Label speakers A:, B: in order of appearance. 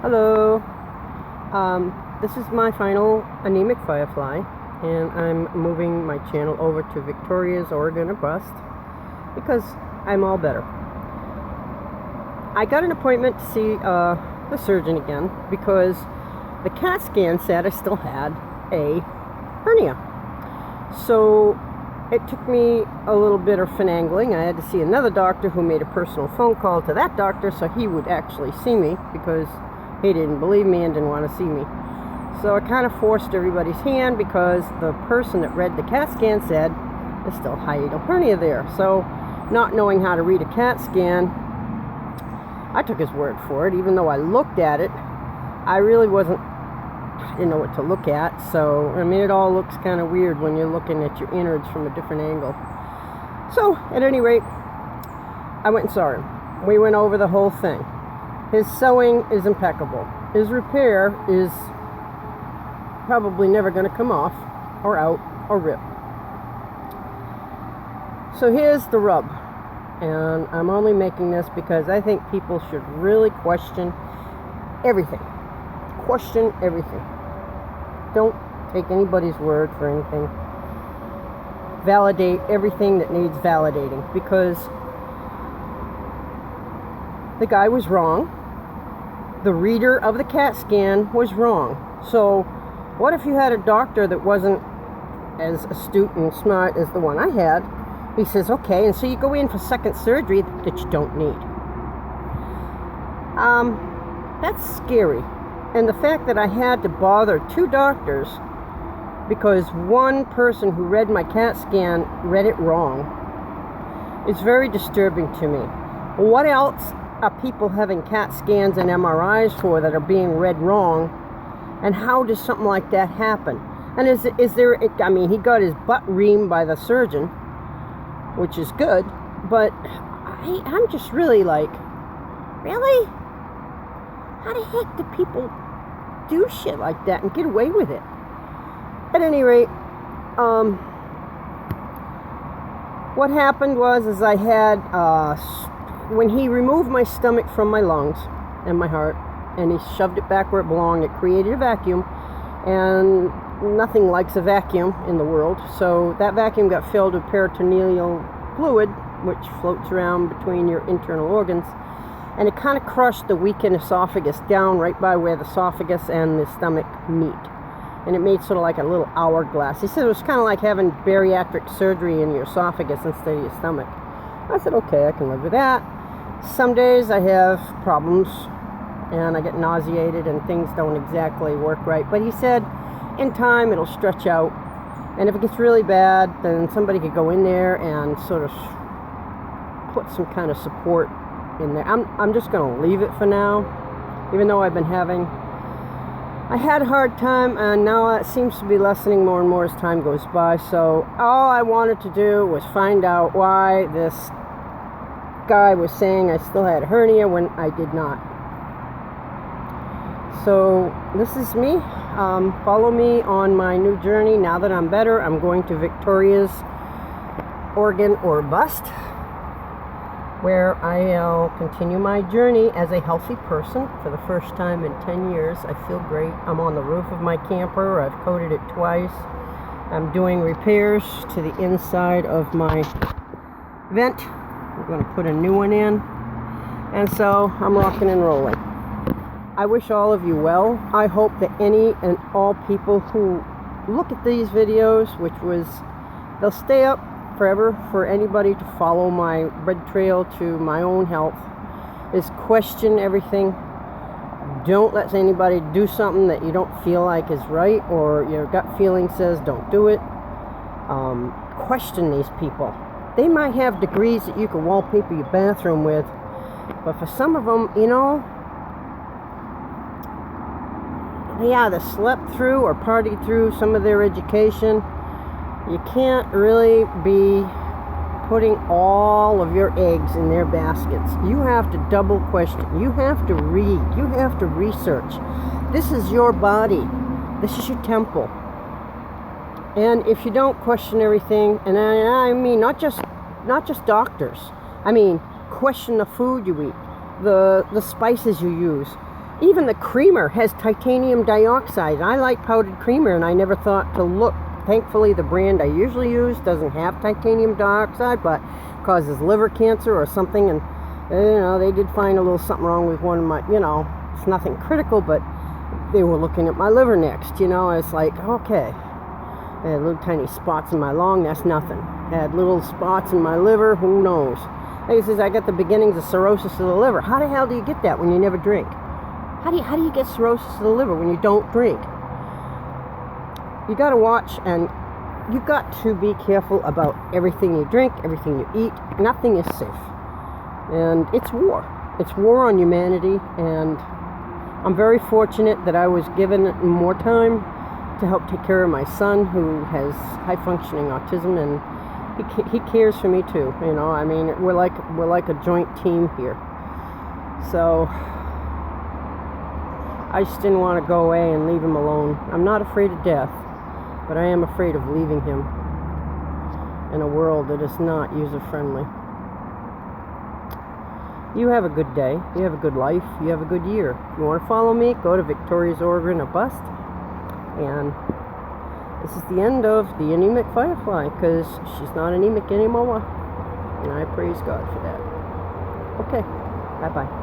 A: Hello. This is my final anemic firefly, and I'm moving my channel over to Victoria's Oregon or Bust because I'm all better. I got an appointment to see the surgeon again because the CAT scan said I still had a hernia. So it took me a little bit of finagling. I had to see another doctor who made a personal phone call to that doctor so he would actually see me because he didn't believe me and didn't want to see me. So I kind of forced everybody's hand because the person that read the CAT scan said there's still hiatal hernia there. So not knowing how to read a CAT scan, I took his word for it. Even though I looked at it, I didn't know what to look at. So, I mean, it all looks kind of weird when you're looking at your innards from a different angle. So, at any rate, I went and saw him. We went over the whole thing. His sewing is impeccable. His repair is probably never going to come off or out or rip. So here's the rub. And I'm only making this because I think people should really question everything. Question everything. Don't take anybody's word for anything. Validate everything that needs validating, because the guy was wrong. The reader of the CAT scan was wrong. So what if you had a doctor that wasn't as astute and smart as the one I had? He says, okay, and so you go in for second surgery that you don't need. That's scary. And the fact that I had to bother two doctors because one person who read my CAT scan read it wrong is very disturbing to me. What else are people having CAT scans and MRIs for that are being read wrong? And how does something like that happen? And is there, I mean, he got his butt reamed by the surgeon, which is good, but I'm just really like, really? How the heck do people do shit like that and get away with it? At any rate, what happened was I had, when he removed my stomach from my lungs and my heart, and he shoved it back where it belonged, it created a vacuum, and nothing likes a vacuum in the world. So that vacuum got filled with peritoneal fluid, which floats around between your internal organs, and it kind of crushed the weakened esophagus down right by where the esophagus and the stomach meet, and it made sort of like a little hourglass. He said it was kind of like having bariatric surgery in your esophagus instead of your stomach. I said, okay, I can live with that. Some days I have problems and I get nauseated and things don't exactly work right, but he said in time it'll stretch out, and if it gets really bad then somebody could go in there and sort of put some kind of support in there. I'm just going to leave it for now, even though I had a hard time, and now it seems to be lessening more and more as time goes by. So all I wanted to do was find out why this guy was saying I still had a hernia when I did not. So this is me. Follow me on my new journey. Now that I'm better, I'm going to Victoria's Oregon or Bust, where I'll continue my journey as a healthy person for the first time in 10 years. I feel great. I'm on the roof of my camper. I've coated it twice. I'm doing repairs to the inside of my vent. I'm going to put a new one in. And so I'm rocking and rolling. I wish all of you well. I hope that any and all people who look at these videos, they'll stay up forever for anybody to follow my red trail to my own health, is question everything. Don't let anybody do something that you don't feel like is right, or your gut feeling says don't do it. Question these people. They might have degrees that you can wallpaper your bathroom with, but for some of them, you know, they either slept through or partied through some of their education. You can't really be putting all of your eggs in their baskets. You have to double question. You have to read. You have to research. This is your body. This is your temple. And if you don't question everything, and I mean not just doctors. I mean, question the food you eat, the spices you use, Even the creamer has titanium dioxide. I like powdered creamer, and I never thought to look. Thankfully, the brand I usually use doesn't have titanium dioxide, but causes liver cancer or something. And they did find a little something wrong with one of my, it's nothing critical, but they were looking at my liver next. It's like, okay, I had little tiny spots in my lung. That's nothing. I had little spots in my liver. Who knows? He says I got the beginnings of cirrhosis of the liver. How the hell do you get that when you never drink? How do you get cirrhosis of the liver when you don't drink? You got to watch, and you got to be careful about everything you drink, everything you eat. Nothing is safe. And it's war. It's war on humanity, and I'm very fortunate that I was given more time to help take care of my son, who has high-functioning autism, and he cares for me too. I mean, we're like a joint team here. So I just didn't want to go away and leave him alone. I'm not afraid of death, but I am afraid of leaving him in a world that is not user-friendly. You have a good day. You have a good life. You have a good year. If you want to follow me, go to Victoria's Oregon or Bust. And this is the end of the anemic firefly, because she's not anemic anymore. And I praise God for that. Okay. Bye-bye.